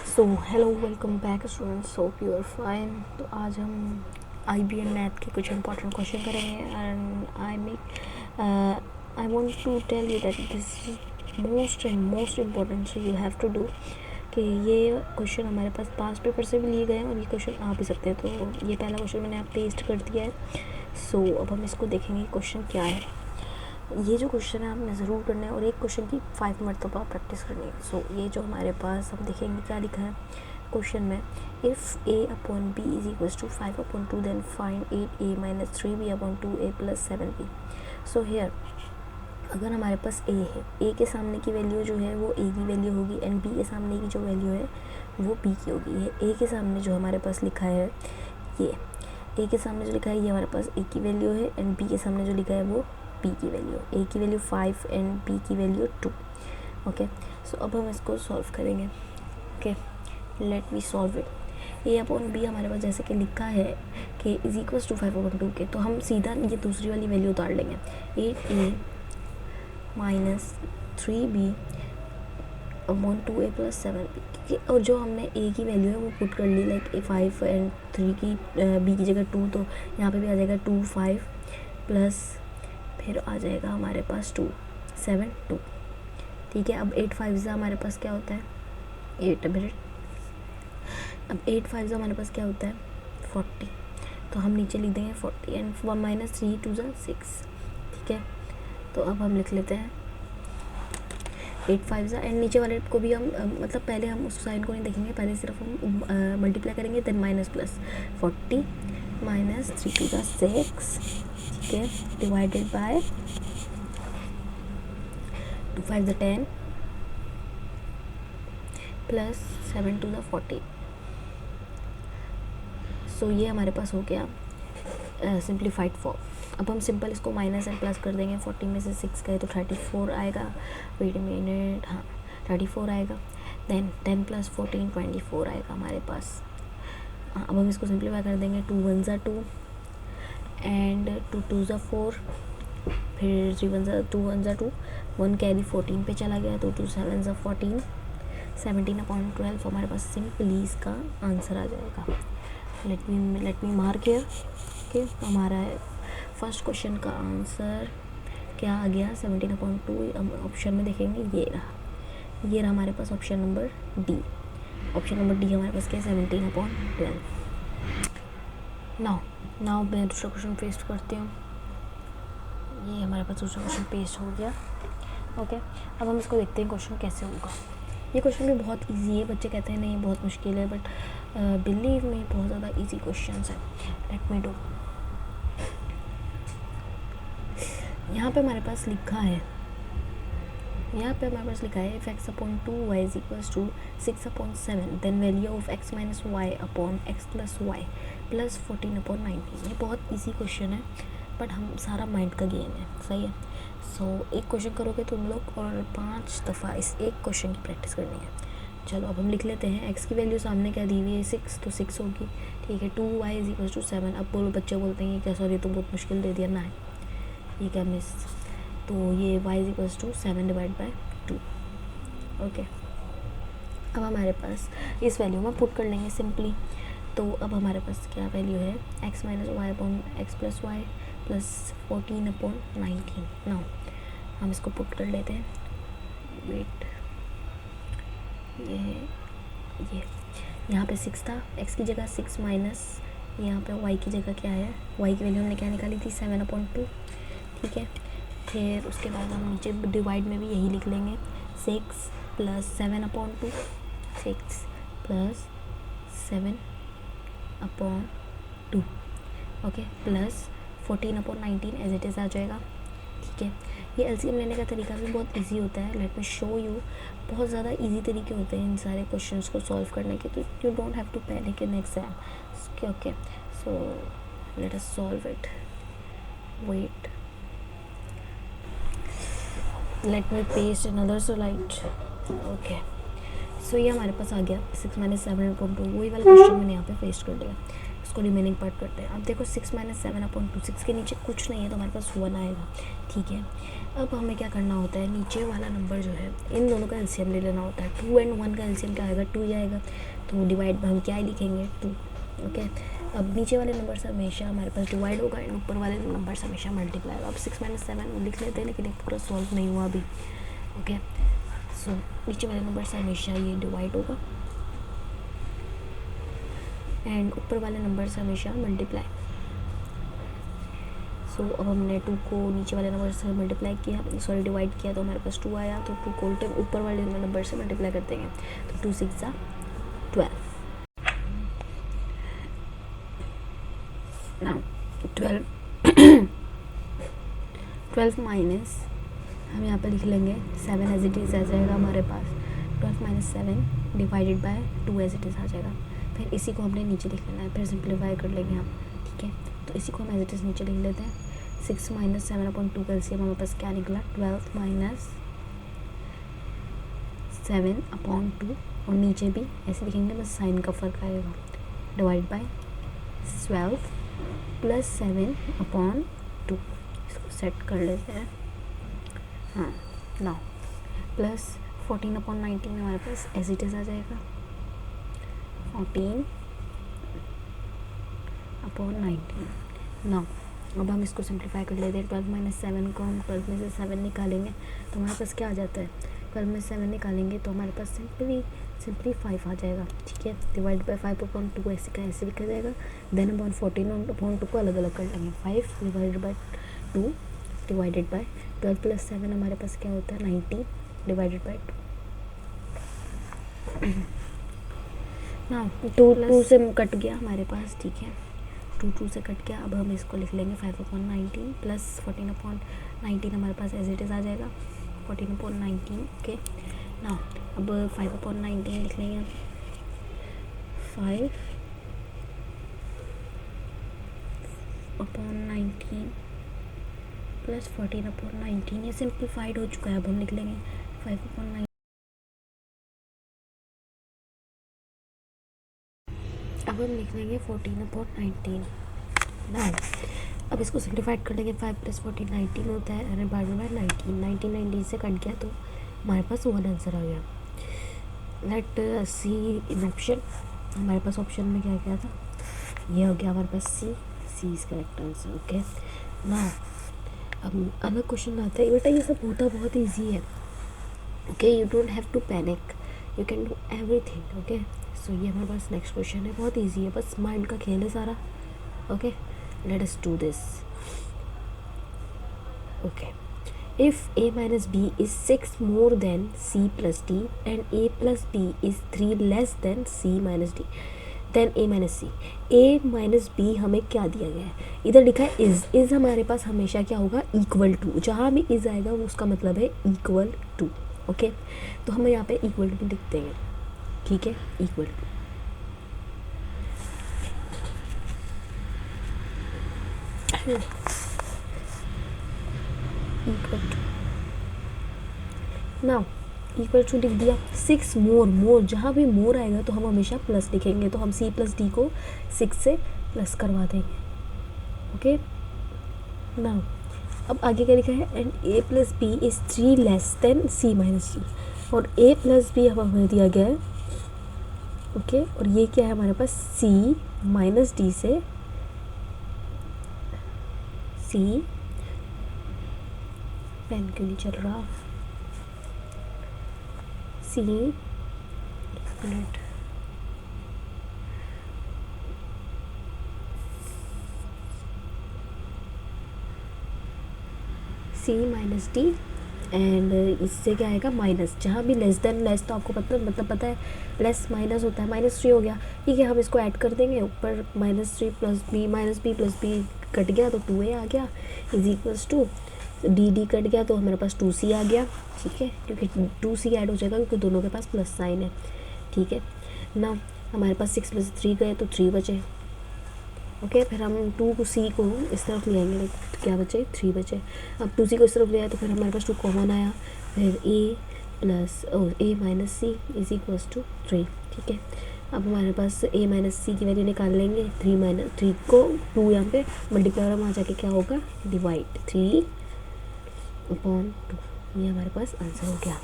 So hello welcome back students, hope you are fine. तो आज हम IBM मैथ के कुछ इंपॉर्टेंट क्वेश्चन करेंगे and I want to tell you that this most important, so you have to do कि ये question हमारे पास past paper से भी लिए गए हैं और ये क्वेश्चन आ भी सकते हैं। तो ये पहला क्वेश्चन मैंने आप पेस्ट कर दिया है। सो अब हम इसको देखेंगे क्वेश्चन क्या है। ये जो क्वेश्चन है आपने ज़रूर करना है और एक क्वेश्चन की 5 मरतबा प्रैक्टिस करनी है। सो ये जो हमारे पास हम देखेंगे क्या लिखा है क्वेश्चन में, if a upon b is equal to 5/2 then find 8a minus 3b/2a plus 7b। So here अगर हमारे पास a है, a के सामने की वैल्यू जो है वो a की वैल्यू होगी एंड b के सामने की जो वैल्यू है वो b की होगी। ये a के सामने जो हमारे पास लिखा है, ये a के सामने जो लिखा है ये हमारे पास a की वैल्यू है एंड b के सामने जो लिखा है वो b की वैल्यू, a की वैल्यू 5 एंड b की वैल्यू 2। ओके, सो अब हम इसको सॉल्व करेंगे। Okay, let me solve it. a upon b हमारे पास जैसे कि लिखा है कि इज इक्वल्स टू 5/2 के, तो हम सीधा ये दूसरी वाली वैल्यू उतार लेंगे, 8a minus 3b upon 2a plus 7b। और जो हमने a की वैल्यू है वो पुट कर ली, लाइक 5 एंड 3 की b की जगह 2, तो यहाँ पे भी आ जाएगा 2 5 प्लस फिर आ जाएगा हमारे पास 2 7 2। ठीक है, अब 8 5 से हमारे पास क्या होता है 8 मिनट। अब 8 5 से हमारे पास क्या होता है 40, तो हम नीचे लिख देंगे 40 एंड 1 माइनस 3 2 6। ठीक है, तो अब हम लिख लेते हैं 8 5 से एंड नीचे वाले को भी हम मतलब पहले हम उस साइन को नहीं देखेंगे, पहले सिर्फ हम मल्टीप्लाई करेंगे देन माइनस प्लस 40 माइनस 3 2 6। ठीक है, डिवाइडेड बाय 2 5 10 प्लस 7 2 40। सो ये हमारे पास हो गया सिंप्लीफाइड फॉर्म। अब हम सिंपल इसको माइनस एंड प्लस कर देंगे। 40 में से 6 गए तो 34 आएगा। वेट मिनट, हाँ 34 आएगा। देन 10 प्लस 14 24 आएगा हमारे पास। अब हम इसको सिंप्लीफाई कर देंगे। 2 1 ज़ा 2 एंड 2 2 ज़ा 4, फिर 3 1 ज़ा 2 1 ज़ा 2, 1 कैरी 14 पे चला गया तो 2 7 ज़ा 14, 17/12 हमारे पास सिंपली इसका आंसर आ जाएगा। Let me mark here. Okay, हमारा फर्स्ट क्वेश्चन का आंसर क्या आ गया 17/2। हम ऑप्शन में देखेंगे, ये रहा हमारे पास option number D. Option number D हमारे पास क्या है 17/12। नाउ मैं दूसरा क्वेश्चन पेस्ट करती हूँ। ये हमारे पास दूसरा क्वेश्चन पेस्ट हो गया। ओके, अब हम इसको देखते हैं क्वेश्चन कैसे होगा। ये क्वेश्चन भी बहुत इजी है, बच्चे कहते हैं नहीं बहुत मुश्किल है, बट बिलीव में बहुत ज़्यादा इजी क्वेश्चन है। Let me do. यहाँ पे हमारे पास लिखा है if x upon 2y is equals to 6/7 then value of x minus y upon x plus y plus 14/19। ये बहुत इजी क्वेश्चन है, बट हम सारा माइंड का गेम है, सही है। सो एक क्वेश्चन करोगे तुम लोग और 5 दफ़ा इस एक क्वेश्चन की प्रैक्टिस करनी है। चलो अब हम लिख लेते हैं। x की वैल्यू सामने क्या दी हुई है 6, तो 6 होगी। ठीक है, 2y इज इक्वल टू 7। अब बोलो, बच्चे बोलते हैं क्या सॉरी तुम बहुत मुश्किल दे दिया ना है, ये क्या मिस, तो ये y is equal to 7/2। Okay, अब हमारे पास इस वैल्यू में पुट कर लेंगे सिंपली। तो अब हमारे पास क्या वैल्यू है x minus y upon x plus y plus 14/19। Now हम इसको पुट कर लेते हैं। वेट, ये यहाँ पे 6 था, x की जगह 6 माइनस यहाँ पे y की जगह क्या है, y की वैल्यू हमने क्या निकाली थी 7/2। ठीक है, फिर उसके बाद हम नीचे डिवाइड में भी यही लिख लेंगे 6 plus 7/2, 6 plus 7/2। Okay, plus 14/19 as it is आ जाएगा। ठीक है, ये एलसीएम लेने का तरीका भी बहुत इजी होता है। Let me show you. बहुत ज़्यादा इजी तरीके होते हैं इन सारे क्वेश्चंस को सॉल्व करने के, तो you don't have to panic in exam. Okay, so let us solve it. Wait, let me paste another slide. Okay, so ये हमारे पास आ गया 6 माइनस 7/2। वही वाला क्वेश्चन मैंने यहाँ पे पेस्ट कर दिया। इसको रिमेनिंग पार्ट करते हैं। अब देखो 6 माइनस 7/2, 6 के नीचे कुछ नहीं है तो हमारे पास 1 आएगा। ठीक है, अब हमें क्या करना होता है, नीचे वाला नंबर जो है इन दोनों का एलसीएम ले लेना होता है। 2 और 1 का एलसीएम क्या आएगा, 2 ही आएगा, तो डिवाइड हम क्या ही लिखेंगे, 2। ओके, अब नीचे वाले नंबर से हमेशा हमारे पास डिवाइड होगा एंड ऊपर वाले नंबर से हमेशा मल्टीप्लाई होगा। अब 6 - 7 लिख लेते हैं, लेकिन ये पूरा सॉल्व नहीं हुआ अभी। ओके, सो नीचे वाले नंबर से हमेशा ये डिवाइड होगा एंड ऊपर वाले नंबर से हमेशा मल्टीप्लाई। सो अब हमने 2 को नीचे वाले नंबर से मल्टीप्लाई किया, सॉरी डिवाइड किया, तो हमारे पास 2 आया, तो 2 को उल्टे ऊपर वाले नंबर से मल्टीप्लाई कर देंगे, तो 2 6 = 12। नाउ 12 माइनस हम यहाँ पर लिख लेंगे 7 एज इट इज़ आ जाएगा हमारे पास। 12 - 7 divided by 2 as it is आ जाएगा। फिर इसी को हमने नीचे लिख लेना है, फिर सिंप्लीफाई कर लेंगे हम, ठीक है। तो इसी को हम एज इट इज़ नीचे लिख लेते हैं। 6 - 7/2 का एलसीएम हमारे पास क्या निकला, 12 - 7/2, और नीचे भी ऐसे लिखेंगे, बस साइन का फ़र्क आएगा, डिवाइड बाय 12 + 7/2। इसको सेट कर लेते हैं। हाँ, नाउ प्लस 14/19 हमारे पास एज इट इज़ आ जाएगा, 14/19। नाउ अब हम इसको सिंप्लीफाई कर लेते हैं। 12 - 7 को हम 12 में से 7 निकालेंगे तो हमारे पास क्या आ जाता है, 12 में 7 निकालेंगे तो हमारे पास सिंपली 5 आ जाएगा, ठीक है। डिवाइड बाय 5/2 ऐसे का ऐसे लिखा जाएगा। देन हम 14/2 को अलग अलग कर लेंगे। 5 डिवाइडेड बाय 2 डिवाइडेड बाय 12 + 7 हमारे पास क्या होता है, 19 डिवाइडेड बाय 2। ना 2 से कट गया हमारे पास, ठीक है, 2 से कट गया। अब हम इसको लिख लेंगे 5/19 प्लस 14/19 हमारे पास एज इट इज़ आ जाएगा, 14/19। ओके, ना अब 5/19 लिख लेंगे, 5/19 प्लस 14/19, ये सिंप्लीफाइड हो चुका है। अब हम लिख लेंगे 5/19, अब हम लिख लेंगे 14/19। ना अब इसको सिंप्लीफाइड कर लेंगे, 5 + 14 19 होता है, अरे बाय 19 से कट गया तो हमारे पास 1 आंसर आ गया। लेट सी इन ऑप्शन, हमारे पास ऑप्शन में क्या क्या था, ये हो गया हमारे पास सी इज़ करेक्ट आंसर। ओके, ना अब अलग क्वेश्चन आता है, बेटा ये सब होता बहुत ईजी है। Okay, you don't have to panic, you can do everything. Okay, so ये हमारे पास नेक्स्ट क्वेश्चन है, बहुत ईजी है, बस माइंड का खेल है सारा। Okay, let us do this. Okay, if a minus b is 6 more than c plus d and a plus b is 3 less than c minus d, then a minus c। a minus b हमें क्या दिया गया है, इधर लिखा है is हमारे पास हमेशा क्या होगा, इक्वल टू, जहाँ भी इज आएगा वो उसका मतलब है इक्वल टू। ओके, तो हम यहाँ पे इक्वल टू लिख देंगे, ठीक है, equal to. Equal to, now equal to लिख दिया। 6 मोर, जहाँ भी मोर आएगा तो हम हमेशा प्लस लिखेंगे, तो हम c + d को 6 से प्लस करवा देंगे। ओके, नाउ अब आगे क्या लिखा है, and a + b is 3 less than c minus d, और a + b हमें दिया गया है। ओके, और ये क्या है हमारे पास, c minus d से c, पेन क्यों नहीं चल रहा, c minute, c minus d and इससे क्या आएगा, माइनस, जहाँ भी लेस देन, लेस तो आपको मतलब पता है, लेस माइनस होता है, -3 हो गया, ठीक है, हम इसको ऐड कर देंगे ऊपर, -3 + b + b कट गया तो 2a आ गया, is equals to d cut गया तो हमारे पास 2c आ गया, ठीक है, क्योंकि 2c ऐड हो जाएगा क्योंकि दोनों के पास प्लस साइन है, ठीक है ना। हमारे पास 6 + 3 गए तो 3 बचे। ओके, फिर हम 2c को इस तरफ ले आएंगे तो क्या बचे, 3 बचे। अब 2c को इस तरफ ले आए तो फिर हमारे पास 2 कॉमन आया, फिर a minus c is equals to 3, ठीक है। अब हमारे पास a minus c की वैल्यू निकाल लेंगे, 3 को 2 यहाँ पे मल्टीप्लाई, वहाँ जाके क्या होगा, डिवाइड, 3 अपॉन 2, ये हमारे पास आंसर हो गया।